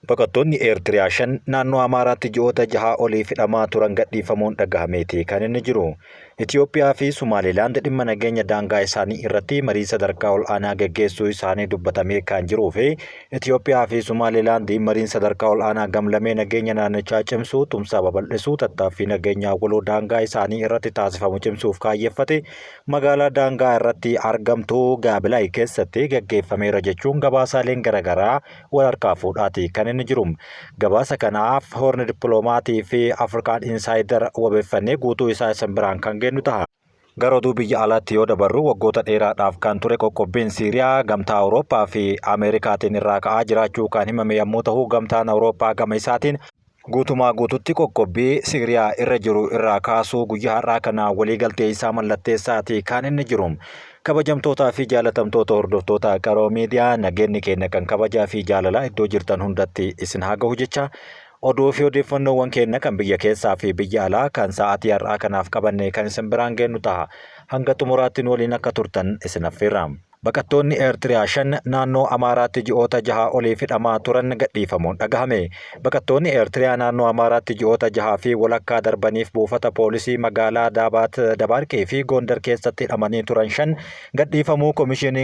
Baqattoonni Eertiriyaa 5 naannoo Amaaraatti ji'oota 6 oliif hidhamaa turan gadhiifamuun dhagahameeti kan inni jiru. Itoophiyaa fi Somaalilaand dhimma nageenya daangaa isaanii irratti marii sadarkaa ol aanaa gaggeessuu isaanii dubbatamee kan jiruu fi Itoophiyaa fi Somaalilaand mariin sadarkaa ol aanaa gamlamee nageenya naannichaa cimsuu, tumsaa babal'isuu, tattaaffii nageenyaa waloo daangaa isaanii irratti taasifamu cimsuuf kaayyeffate magaalaa daangaa irratti argamtu Gaabilaay keessatti gaggeeffameera jechuun gabaasaaleen garaagaraa wal harkaa fuudhaati kan inni jiru. Gabaasa kanaaf Horn Dippiloomatii fi Afrikaan Insider wabeeffannee guutuu isaa isin biraan kan gennu ta'a. Gara oduu biyya alaatti yoo dabarru waggoota dheeraadhaaf kan ture qoqqobbiin Siiriyaa gamtaa Awurooppaa fi Ameerikaatiin irraa ka'aa jiraachuu kan himame yommuu ta'u, gamtaan Awurooppaa gama isaatiin guutumaa guututti qoqqobbii Siiriyaa irra jiru irraa kaasuu guyyaa har'aa kana waliigaltee isaa mallatteessaati kan inni jiru. Kabajamtootaa fi jaalatamtoota hordoftoota qaroo miidiyaa, nageenyi keenya kan kabajaa fi jaalalaa iddoo jirtan hundatti isin haa gahu jecha oduu fi odeeffannoowwan keenya kan biyya keessaa fi biyya alaa kan sa'aatii har'aa kanaaf qabanne kan isin biraan geenyu ta'a. Hanga xumuraatti waliin akka turtan isin affeerra. Baqattoonni Eertiriyaa 5 naannoo Amaaraatti ji'oota 6 oliif hidhamaa turan gadhiifamuun dhagahame. Baqattoonni Eertiriyaa naannoo Amaaraatti ji'oota 6 fi walakkaa darbaniif buufata poolisii magaalaa Dabaarqee fi Gondar keessatti hidhamanii turan 5 gadhiifamuu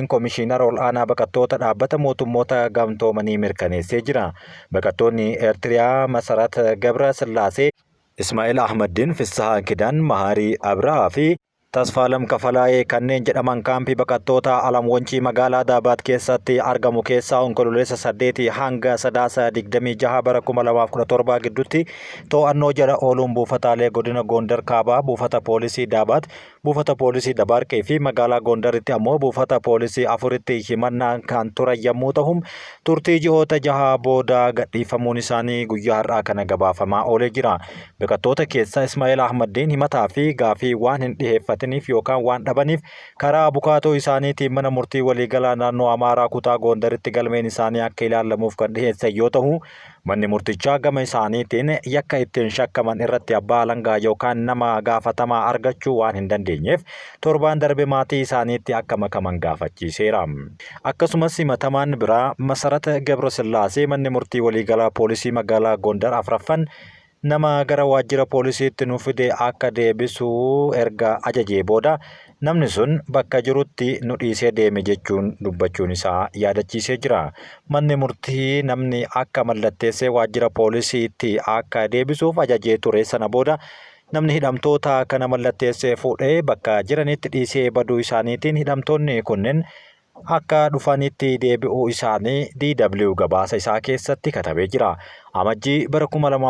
komishinara ol aanaa baqattoota dhaabbata mootummoota gamtoomanii mirkaneessee jira. Baqattoonni Eertiriyaa Masarat Gabra Sillaasee, Ismaa'eel Ahmadiin, Fissahaa Kidaan, Maharii Abrahaa fi Tasfaalam Kafalaayee kanneen jedhaman kaampii baqattoota Alamwancii magaalaa Daabaat keessatti argamu keessaa onkololeessa 8 hanga sadaasa 26 bara 2017 gidduutti to'annoo jala ooluun buufataalee godina Gondar Kaabaa, buufata poolisii Daabaat, buufata poolisii Dabaarqee fi magaalaa Gondaritti ammoo buufata poolisii 4tti himannaan kan turan yommuu ta'u, turtii ji'oota 6 booda gadhiifamuun isaanii guyyaa har'aa kana gabaafamaa oolee jira. Baqattoota keessaa Ismaa'eel Ahmadiin himataa fi gaafii waan hin dhiheeffatiniif yookaan waan dhabaniif karaa abukaatoo isaaniitiin mana murtii waliigalaa naannoo Amaaraa kutaa Gondaritti galmeen isaanii akka ilaalamuuf kan dhiheessan yoo ta'u, manni murtichaa gama isaaniitiin yakka ittiin shakkaman irratti abbaa alangaa yookaan nama gaafatamaa argachuu waan hin dandeenyeef torbaan darbe maatii isaaniitti akka makaman gaafachiiseera. Akkasumas himatamaan biraa Masarat Gabrasillaasee manni murtii waliigalaa poolisii magaalaa Gondar 4ffan nama gara waajjira poolisiitti nu fide akka deebisuu erga ajajee booda namni sun bakka jirutti nu dhiisee deeme jechuun dubbachuun isaa yaadachiisee jira. Manni murtii namni akka mallatteessee waajjira poolisiitti akka deebisuuf ajajee ture sana booda namni hidhamtoota kana mallatteessee fuudhee bakka jiranitti dhiisee baduu isaaniitiin hidhamtoonni kunneen akka dhufanitti deebi'uu isaanii DW gabaasa isaa keessatti katabee jira. Amajjii bara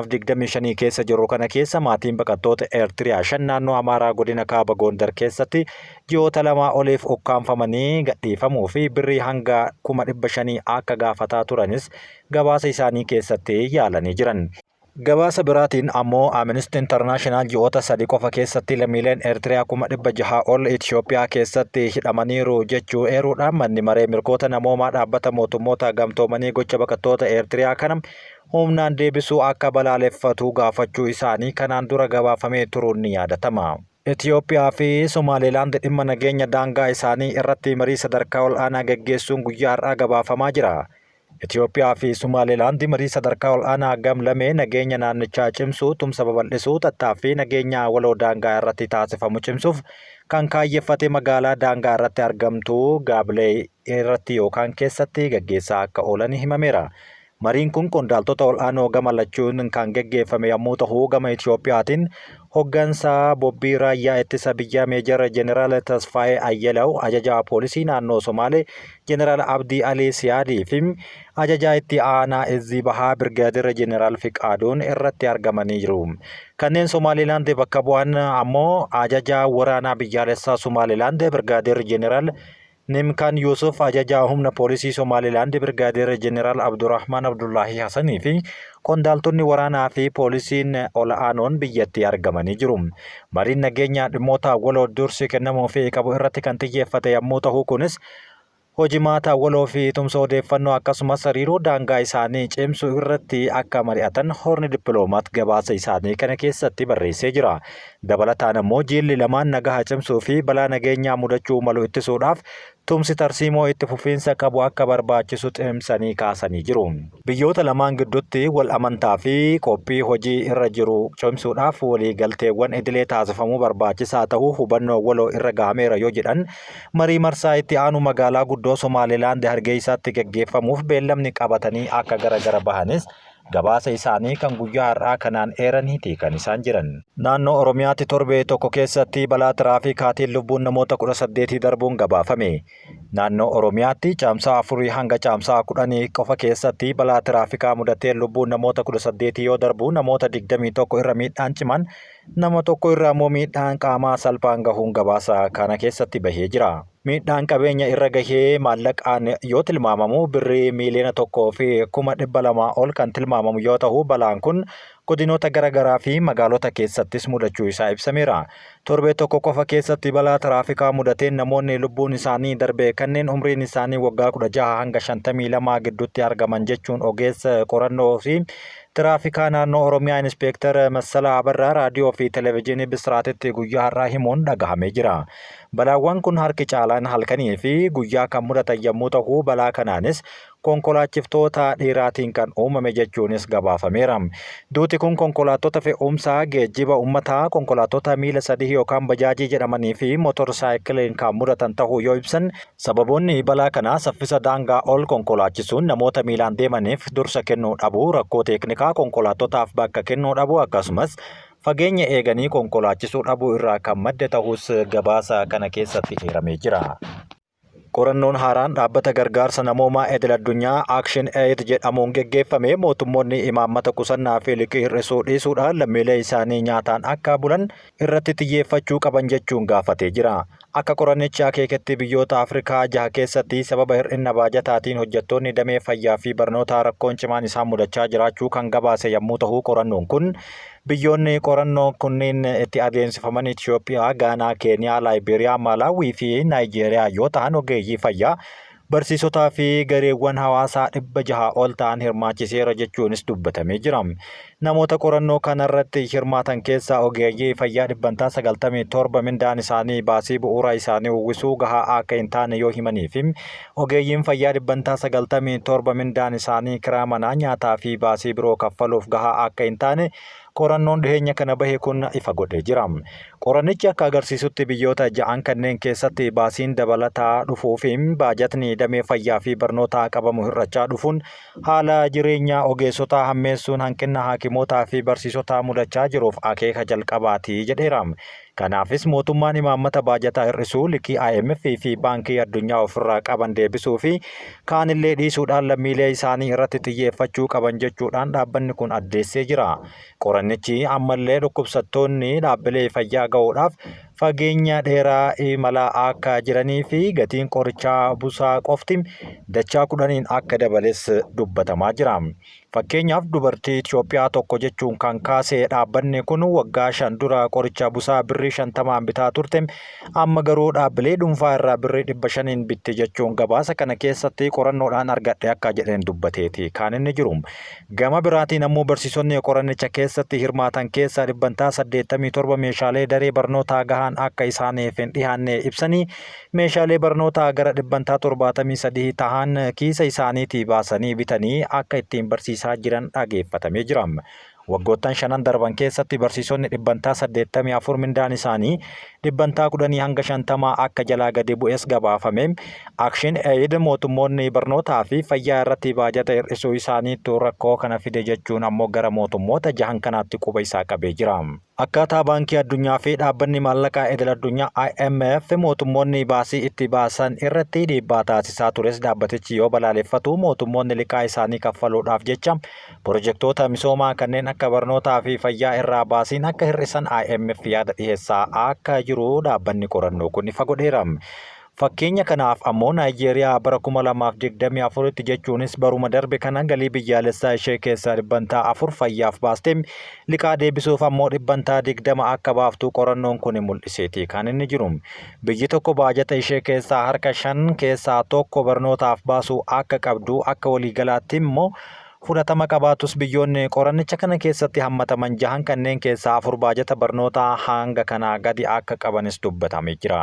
2025 keessa jiru kana keessa maatiin baqattoota Eertiriyaa 5 naannoo Amaaraa godina Kaaba Gondar keessatti ji'oota 2 oliif ukkaanfamanii gadhiifamuu fi birrii hanga 500,000 akka gaafataa turanis gabaasa isaanii keessatti yaalanii jiran. Gabaasa biraatiin ammoo Amnesty International ji'oota 3 qofa keessatti lammiileen Eertiriyaa 600,000 ol Itoophiyaa keessatti hidhamaniiru jechuu eeruudhaan manni maree mirgoota namoomaa dhaabbata mootummoota gamtoomanii gocha baqattoota Eertiriyaa kana humnaan deebisuu akka balaaleffatu gaafachuu isaanii kanaan dura gabaafamee turuun ni yaadatama. Itoophiyaa fi Somaalilaand dhimma nageenya daangaa isaanii irratti marii sadarkaa ol aanaa gaggeessuun guyyaa har'aa gabaafamaa jira. Itoophiyaa fi Somaalilaand marii sadarkaa ol aanaa gamlamee nageenya naannichaa cimsuu, tumsa babal'isuu, tattaaffii nageenya waloo daangaa irratti taasifamu cimsuuf kan kaayyeffate magaalaa daangaa irratti argamtu Gaabilee irratti yookaan keessatti gaggeessaa akka oolan himameera. Mariin kun qondaaltota ol aanoo gama lachuun kan gaggeeffame yommuu ta'u, gama Itoophiyaatiin hoggansa Bobbii Raayyaa ittisa biyyaa Meejor Jeneraal Tasfaayee Ayyalaw, ajajaa poolisii naannoo Somaalee Jeneraal Abdii Alii Siyaadii fi ajajaa itti aanaa Izzii Bahaa Birgaadir Jeneraal Fiqaaduun irratti argamanii jiru. Kanneen Somaalilaand bakka bu'an ammoo ajajaa waraanaa biyyaalessaa Somaalilaand Birgaadir Jeneraal Nimkaan Yusuf, ajajaa humna poolisii Somaalilaand Birgaadir Jeneraal Abdurrahmaan Abdullaahi Hassanii fi qondaaltonni waraanaa fi poolisiin ol aanoon biyyatti argamanii jiru. Mariin nageenyaa dhimmoota waloo dursi kennamuu fi qabu irratti kan xiyyeeffate yommuu ta'u, kunis hojimaata waloo fi tumsa odeeffannoo akkasumas hariiroo daangaa isaanii cimsuu irratti akka mari'atan Horn Dippiloomaat gabaasa isaanii kana keessatti barreessee jira. Dabalataan ammoo jilli lamaan nagaa cimsuu fi balaa nageenyaa mudachuu malu ittisuudhaaf tumsi tarsiimoo itti fufiinsa qabu akka barbaachisu ximsanii kaasanii jiru. Biyyoota lamaan gidduutti wal amantaa fi qophii hojii irra jiru cimsuudhaaf waliigalteewwan idilee taasifamuu barbaachisaa ta'uu hubannoo waloo irra gahameera yoo jedhan marii marsaa itti aanu magaalaa guddoo Somaalilaand Hargeysaatti gaggeeffamuuf beellamni qabatanii akka gara bahanis gabaasa isaanii kan guyyaa har'aa kanaan eeraniiti kan isaan jiran. Naannoo Oromiyaatti torbee tokko keessatti balaa tiraafikaatiin lubbuun namoota 18 darbuun gabaafame. Naannoo Oromiyaatti caamsaa 4 hanga caamsaa 10 qofa keessatti balaa tiraafikaa mudatee lubbuun namoota 18 yoo darbu namoota 21 irra miidhaan cimaan nama tokko irraa immoo miidhaan qaamaa salphaan gahuun gabaasa kana keessatti bahee jira. Miidhaan qabeenya irra gahee maallaqaan yoo tilmaamamu birrii miiliyoona 1,200 ol kan tilmaamamu yoo ta'u balaan kun godinoota garaagaraa fi magaalota keessattis mudachuu isaa ibsameera. Torbee tokko qofa keessatti balaa tiraafikaa mudateen namoonni lubbuun isaanii darbe kanneen umriin isaanii waggaa 16 hanga 52 gidduutti argaman jechuun ogeessa qorannoo fi tiraafikaa naannoo Oromiyaa Inspektar Massalaa Abarraa raadiyoo fi televezyiinii Bisraatitti guyyaa har'aa himuun dhagahamee jira. Balaawwan kun harki caalaan halkanii fi guyyaa kan mudatan yommuu ta'u balaa kanaanis konkolaachiftoota dhiiraatiin kan uumame jechuunis gabaafameera. Duuti kun konkolaattota fe'umsaa geejjiba uummataa konkolaattota miila 3 yookaan bajaajii jedhamanii fi motorsaayikiliin kan mudatan ta'uu yoo ibsan sababoonni balaa kanaa saffisa daangaa ol konkolaachisuun namoota miilaan deemaniif dursa kennuu dhabuu rakkoo teeknikaa konkolaattotaaf bakka kennuu dhabuu akkasumas fageenya eeganii konkolaachisuu dhabuu irraa kan madde ta'us gabaasa kana keessatti eeramee jira. Qorannoon haaraan dhaabbata gargaarsa namoomaa idil addunyaa Action Aid jedhamuun geggeeffame mootummoonni imaammata qusannaa fi liqii hir'isuu dhiisuudhaan lammiilee isaanii nyaataan akka bulan irratti xiyyeeffachuu qaban jechuun gaafatee jira. Akka qorannichi akeeketti biyyoota Afrikaa 6 keessatti sababa hir'ina baajataatiin hojjettoonni damee fayyaa fi barnootaa rakkoon cimaan isaan mudachaa jiraachuu kan gabaase yommuu ta'u qorannoon kun biyyoonni qorannoo kunneen itti adeemsifaman Itoophiyaa, Gaanaa, Keeniyaa, Laayiberiyaa, Maalaawii fi Naayijeeriyaa yoo ta'an ogeeyyii fayyaa barsiisotaa fi gareewwan hawaasaa 600 ol ta'an hirmaachiseera jechuunis dubbatamee jira. Namoota qorannoo kanarratti hirmaatan keessaa ogeeyyii fayyaa 97 mindaan isaanii baasii bu'uura isaanii uwwisuu gahaa akka hin taane yoo himanii fi ogeeyyiin fayyaa 97 mindaan isaanii kiraa manaa nyaataa fi baasii biroo kaffaluuf gahaa akka hin taane qorannoon dhiheenya kana bahe kun ifa godhee jira. Qorannichi akka agarsiisutti biyyoota 6 kanneen keessatti baasiin dabalataa dhufuu fi baajatni damee fayyaa fi barnootaa qabamu hir'achaa dhufuun haala jireenyaa ogeessotaa hammeessuun hanqina haakimootaa fi barsiisotaa mudachaa jiruuf akeeka jalqabaati jedheera. Kanaafis mootummaan imaammata baajataa hir'isuu liqii IMF fi baankii addunyaa ofirraa qaban deebisuu fi kaanillee dhiisuudhaan lammiilee isaanii irratti xiyyeeffachuu qaban jechuudhaan dhaabbanni kun addeessee jira. Qorannichi ammallee dhukkubsattoonni dhaabbilee fayyaa ga'uudhaaf fageenya dheeraa imalaa akka jiranii fi gatiin qorichaa busaa qofti dachaa 10 akka dabales dubbatamaa jira. Fakkeenyaaf dubartii Itoophiyaa tokko jechuun kan kaase dhaabbanni kun waggaa 5 dura qoricha busaa birrii 50 bitaa turte amma garuu dhaabbilee dhuunfaa irraa birrii 500 bitti jechuun gabaasa kana keessatti qorannoodhaan argadhe akka jedheen dubbateeti kan inni jiru. Gama biraatiin ammoo barsiisonni qorannicha keessatti hirmaatan keessaa 87 meeshaalee daree barnootaa gahaan akka isaaniif hin dhiyaanne ibsanii meeshaalee barnootaa gara 73 ta'an kiisa isaaniitii baasanii bitanii akka ittiin barsiisaa jiran dhageeffatamee jira. Waggoottan 5 darban keessatti barsiisonni 84 mindaan isaanii 10 hanga 50 akka jalaa gadi bu'es gabaafame. Action Aid mootummoonni barnootaa fi fayyaa irratti baajata hir'isuu isaaniitu rakkoo kana fide jechuun ammoo gara mootummoota 6 kanaatti quba isaa qabee jira. Akkaataa baankii addunyaa fi dhaabbanni maallaqaa idil addunyaa IMF mootummoonni baasii itti baasan irratti dhiibbaa taasisaa tures dhaabbatichi yoo balaaleffatu mootummoonni liqaa isaanii kaffaluudhaaf jecha pirojektoota misoomaa kanneen akka barnootaa fi fayyaa irraa baasiin akka hir'isan IMF yaada dhiyeessaa akka jiru dhaabbanni qorannoo kun ifa godheera. Fakkeenya kanaaf ammoo Naayijeeriyaa bara 2024 jechuunis baruma darbe kana galii biyyaalessaa ishee keessaa 4% fayyaaf baaste liqaa deebisuuf ammoo 20% akka baaftu qorannoon kun mul'iseeti kan inni jiru. Biyyi tokko baajata ishee keessaa harka 5 keessaa tokko barnootaaf baasuu akka qabdu akka waliigalaatti immoo fudhatama qabaatus biyyoonni qorannicha kana keessatti hammataman 6 kanneen keessaa 4 baajata barnootaa hanga kanaa gadi akka qabanis dubbatamee jira.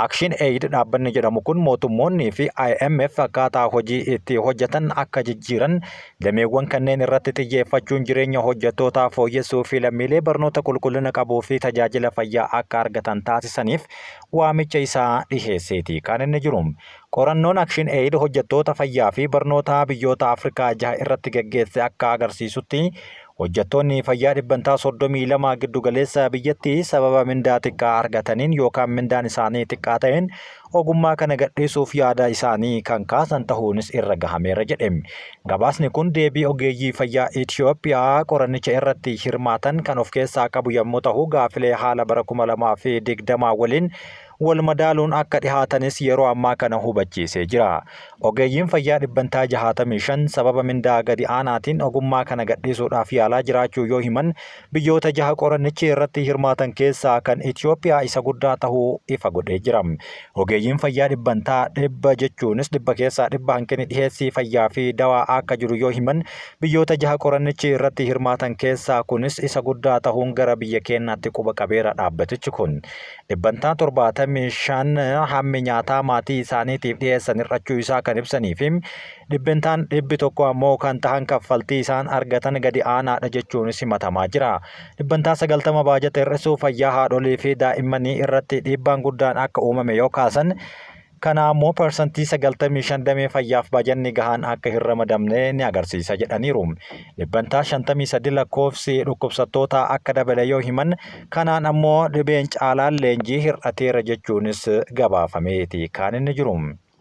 Action Aid dhaabbanni jedhamu kun mootummoonni fi IMF akkaataa hojii itti hojjetan akka jijjiiran dameewwan kanneen irratti xiyyeeffachuun jireenya hojjettootaa fooyyessuu fi lammiilee barnoota qulqullina qabuu fi tajaajila fayyaa akka argatan taasisaniif waamicha isaa dhiheesseeti kan inni jiru. Qorannoon Action Aid hojjettoota fayyaa fi barnoota biyyoota Afrikaa 6 irratti gaggeesse akka agarsiisutti hojjettoonni fayyaa dhibbantaa 32 giddu galeessa biyyattii sababa mindaa xiqqaa argataniin yookaan mindaan isaanii xiqqaa ta'een ogummaa kana gadhiisuuf yaada isaanii kan kaasan ta'uunis irra gahameera jedhe. Gabaasni kun deebii ogeeyyii fayyaa Itoophiyaa qorannicha irratti hirmaatan kan of keessaa qabu yommuu ta'u gaafilee haala bara 2020 waliin wal madaaluun akka dhihaatanis yeroo ammaa kana hubachiisee jira. Ogeeyyiin fayyaa dhibbantaa 65 sababa mindaa gadi aanaatiin ogummaa kana gadhiisuudhaaf yaalaa jiraachuu yoo himan biyyoota 6 qorannichi irratti hirmaatan keessaa kan Itoophiyaa isa guddaa ta'uu ifa godhee jira. Ogeeyyiin fayyaa dhibbantaa 100 jechuunis 100 keessaa 100 hanqinni dhiheessii fayyaa fi dawaa akka jiru yoo himan biyyoota 6 qorannichi irratti hirmaatan keessaa kunis isa guddaa ta'uun gara biyya keenyaatti quba qabeera dhaabbatichi kun. Dhibbantaa 75 hammi nyaataa maatii isaaniitiif dhiyeessan hir'achuu isaa kan ibsanii fi dhibbantaan 100 ammoo kan tahan kaffaltii isaan argatan gadi aanaadha jechuunis himatamaa jira. Dhibbantaa 90 baajata hir'isuu fayyaa haadholii fi daa'immanii irratti dhiibbaan guddaan akka uumame yoo kaasan kana ammoo parsantii 95 damee fayyaaf baajanni gahaan akka hin ramadamne ni agarsiisa jedhaniiru. Dhibbantaa 53 lakkoofsi dhukkubsattoota akka dabale yoo himan kanaan ammoo dhibeen caalaan leenjii hir'ateera jechuunis gabaafameeti kan inni jiru.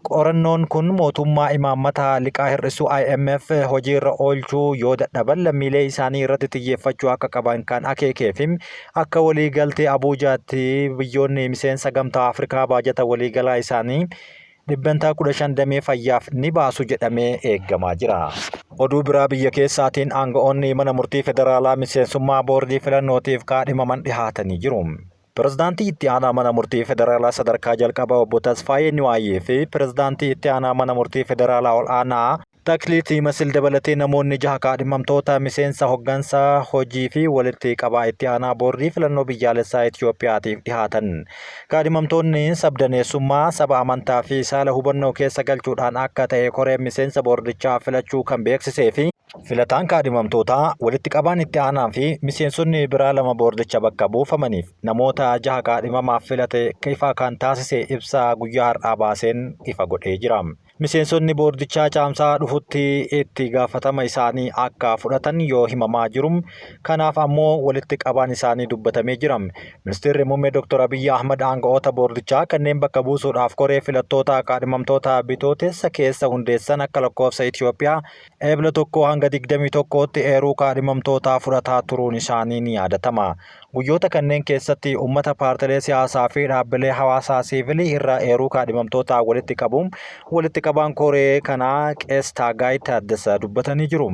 Qorannoon kun mootummaa imaammata liqaa hir'isuu IMF hojiirra oolchuu yoo dadhaban lammiilee isaanii irratti xiyyeeffachuu akka qaban kan akeekee fi akka waliigaltee Abuujaatti biyyoonni miseensa gamtaa Afrikaa baajata waliigalaa isaanii dhibbantaa 15 damee fayyaaf ni baasu jedhamee eeggamaa jira. Oduu biraa biyya keessaatiin aanga'oonni mana murtii federaalaa miseensummaa boordii filannootiif kaadhimaman dhihaatanii jiru. Pirezidaantii itti aanaa mana murtii federaalaa sadarkaa jalqabaa obbo Tasfaayee Niwaayee fi pirezidaantii itti aanaa mana murtii federaalaa ol'aanaa Takliitii Masil dabalatee namoonni 6 kaadhimamtoota miseensa hoggansa hojii fi walitti qabaa itti aanaa boordii filannoo biyyaalessaa Itoophiyaatiif dhihaatan. Kaadhimamtoonni sabdaneessummaa saba amantaa fi saala hubannoo keessa galchuudhaan akka ta'e koreen miseensa boordichaa filachuu kan beeksisee fi filataan kaadhimamtootaa walitti qabaan itti aanaa fi miseensonni biraa 2 boordicha bakka buufamaniif namoota 6 kaadhimamaaf filate ifa kan taasise ibsaa guyyaa har'aa baaseen ifa godhee jira. Miseensonni boordichaa caamsaa dhufutti itti gaafatama isaanii akka fudhatan yoo himamaa jiru. Kanaaf ammoo walitti qabaan isaanii dubbatamee jira. Ministeerri muummee Dr. Abiy Ahmad aanga'oota boordichaa kanneen bakka buusuudhaaf koree filattoota kaadhimamtoota bitootessa keessa hundeessan akka lakkoofsa Itoophiyaa eebla 1 hanga 21tti eeruu kaadhimamtoota fudhataa turuun isaanii ni yaadatama. Guyyoota kanneen keessatti uummata paartilee siyaasaa fi dhaabbilee hawaasaa siivilii irraa eeruu kaadhimamtoota walitti qabuun walitti qabaan koree kanaa Qees Taagaay Taaddasaa dubbatanii jiru.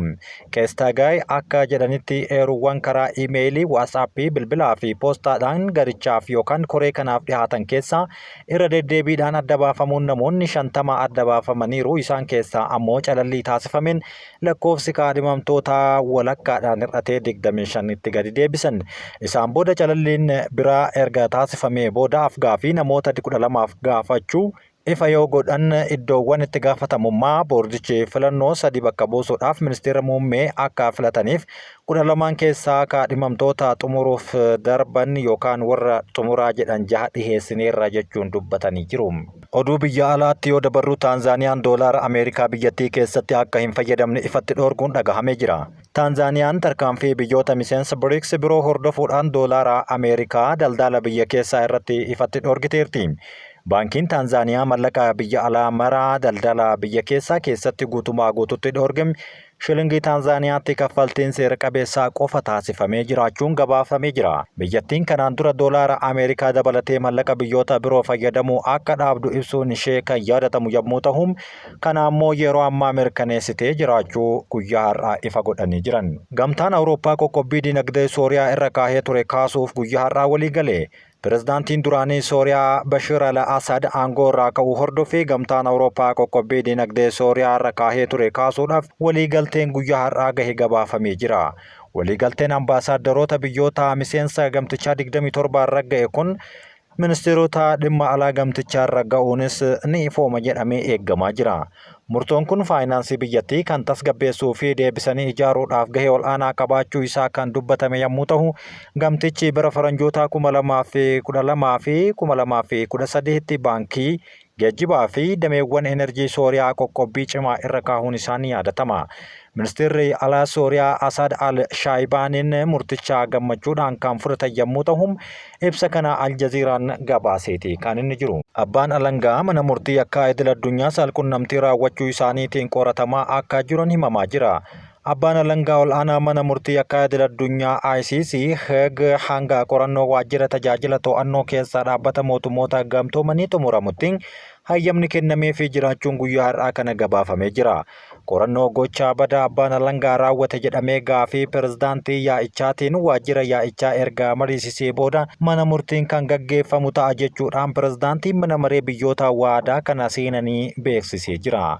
Qees Taagaay akka jedhanitti eeruuwwan karaa iimeelii, waatsaappii, bilbilaa fi poostaadhaan garichaaf yookaan koree kanaaf dhihaatan keessaa irra deddeebiidhaan adda baafamuun namoonni 50 adda baafamaniiru. Isaan keessaa ammoo calallii taasifameen lakkoofsi kaadhimamtoota walakkaadhaan hir'atee 25tti gadi deebisan. Isaan booda calalliin biraa erga taasifamee booda afgaaffii namoota 12 gaafachuu ifa yoo godhan iddoowwan itti gaafatamummaa boordichi filannoo 3 bakka buusuudhaaf ministeera muummee akka filataniif 12 keessaa kaadhimamtoota xumuruuf darban yookaan warra xumuraa jedhan 6 dhiheessineerra jechuun dubbatanii jiru. Oduu biyya alaatti yoo dabarru Taanzaaniyaan doolaara Ameerikaa biyyattii keessatti akka hin fayyadamne ifatti dhoorguun dhagahamee jira. Taanzaaniyaan tarkaanfii biyyoota miseensa BRICS biroo hordofuudhaan doolaara Ameerikaa daldala biyya keessaa irratti ifatti dhoorgiteerti. Baankiin Taanzaaniyaa mallaqa biyya alaa maraa daldala biyya keessatti guutumaa guututti dhoorgame shilingii Taanzaaniyaatti kaffaltiin seera qabeessaa qofa taasifamee jiraachuun gabaafamee jira. Biyyattiin kanaan dura doolaara Ameerikaa dabalatee mallaqa biyyoota biroo fayyadamuu akka dhaabdu ibsuun ishee kan yaadatamu yommuu ta'u, kana ammoo yeroo ammaa mirkaneessitee jiraachuu guyyaa har'aa ifa godhanii jiran. Gamtaan Awurooppaa qoqqobbii dinagdee Sooriyaa irra kaahee ture kaasuuf guyyaa har'aa walii gale. Pirezidaantiin duraanii Sooriyaa Bashir al-Assad aangoo irraa ka'uu hordofee gamtaan Awurooppaa qoqqobbii dinagdee Sooriyaa irra kaahee ture kaasuudhaaf waliigalteen guyyaa har'aa gahe gabaafamee jira. Waliigalteen ambaasaadarota biyyoota miseensa gamtichaa 27 irra ga'e kun ministeerota dhimma alaa gamtichaarra ga'uunis ni ifooma jedhamee eeggamaa jira. Murtoon kun faayinaansii biyyattii kan tasgabbeessuu fi deebisanii ijaaruudhaaf gahee ol'aanaa qabaachuu isaa kan dubbatame yommuu ta'u, gamtichi bara faranjoota 2012 fi 2013tti baankii geejjibaa fi dameewwan enerjii Sooriyaa qoqqobbii cimaa irra kaahuun isaanii yaadatama. Ministeerri alaa Sooriyaa Asad al-Shaayibaaniin murtichaa gammachuudhaan kan fudhatan yommuu ta'u, ibsa kana Aljaziiraan gabaaseeti kan inni jiru. Abbaan alangaa mana murtii akka idil addunyaa saalqunnamtii raawwachuu isaaniitiin qoratamaa akka jiran himamaa jira. Abbaan alangaa ol'aanaa mana murtii akka idil addunyaa ICC Hague hanga qorannoo waajjira tajaajila to'annoo keessa dhaabbata mootummoota gamtoomanii xumuramutti hayyamni kennameefii jiraachuun guyyaa har'aa kana gabaafamee jira. Qorannoo gochaa badaa abbaan alangaa raawwate jedhamee gaafii pirezidaantii yaa'ichaatiin waajjira yaa'ichaa erga mariisisee booda mana murtiin kan gaggeeffamu ta'a jechuudhaan pirezidaantiin mana maree biyyoota waadaa kana seenanii beeksisee jira.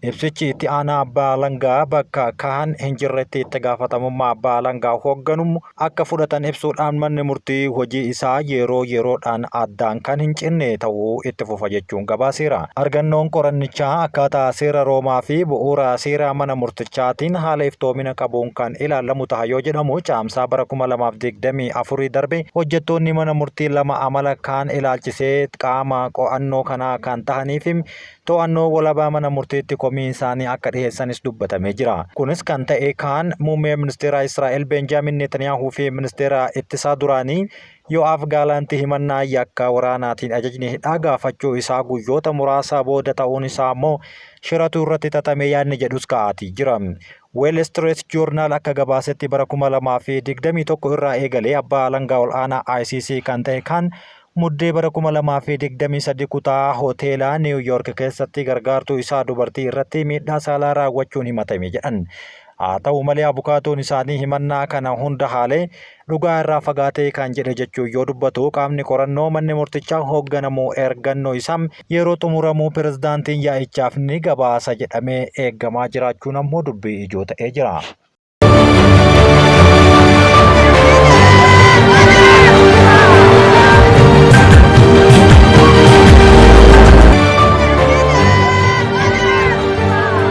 Ibsichi itti aanaa abbaa alangaa bakka kaan hin jirretti itti gaafatamummaa abbaa alangaa hoogganu akka fudhatan ibsuudhaan manni murtii hojii isaa yeroo yeroodhaan addaan kan hin cinne ta'uu itti fufa jechuun gabaaseera. Argannoon qorannichaa akkaataa seera Roomaa fi bu'uura seera mana murtichaatiin haala iftoomina qabuun kan ilaalamu ta'a yoo jedhamu, caamsaa bara 2024 darbe hojjettoonni mana murtii lama amala kaan ilaalchisee qaama qo'annoo kanaa kan ta'aniif to'annoo walabaa mana murtiitti komii isaanii akka dhiheessanis dubbatamee jira. Kunis kan ta'e kaan muummee ministeera Israa'el Benjaamin Netanyaahuu fi ministeera ittisaa duraanii Yo'aaf Gaalaantii himannaa yakka waraanaatiin ajajni hidhaa gaafachuu isaa guyyoota muraasa booda ta'uun isaa immoo shiratu irratti xaxamee yaadni jedhus ka'aatii jira. Wall Street Journal akka gabaasetti bara 2021 irraa eegalee abbaa alangaa ol'aanaa ICC kan ta'e kan muddee bara 2023 kutaa hoteelaa New York keessatti gargaartuu isaa dubartii irratti miidhaa saalaa raawwachuun himatame jedhan. Haa ta'u malee abukaatoon isaanii himannaa kana hunda haalee dhugaa irraa fagaatee kan jedhe jechuun yoo dubbatu, qaamni qorannoo manni murtichaa hoogganamu ergannoo isaa yeroo xumuramuu pirezidaantiin yaa'ichaaf ni gabaasa jedhamee eeggamaa jiraachuun ammoo dubbii ijoo ta'ee jira.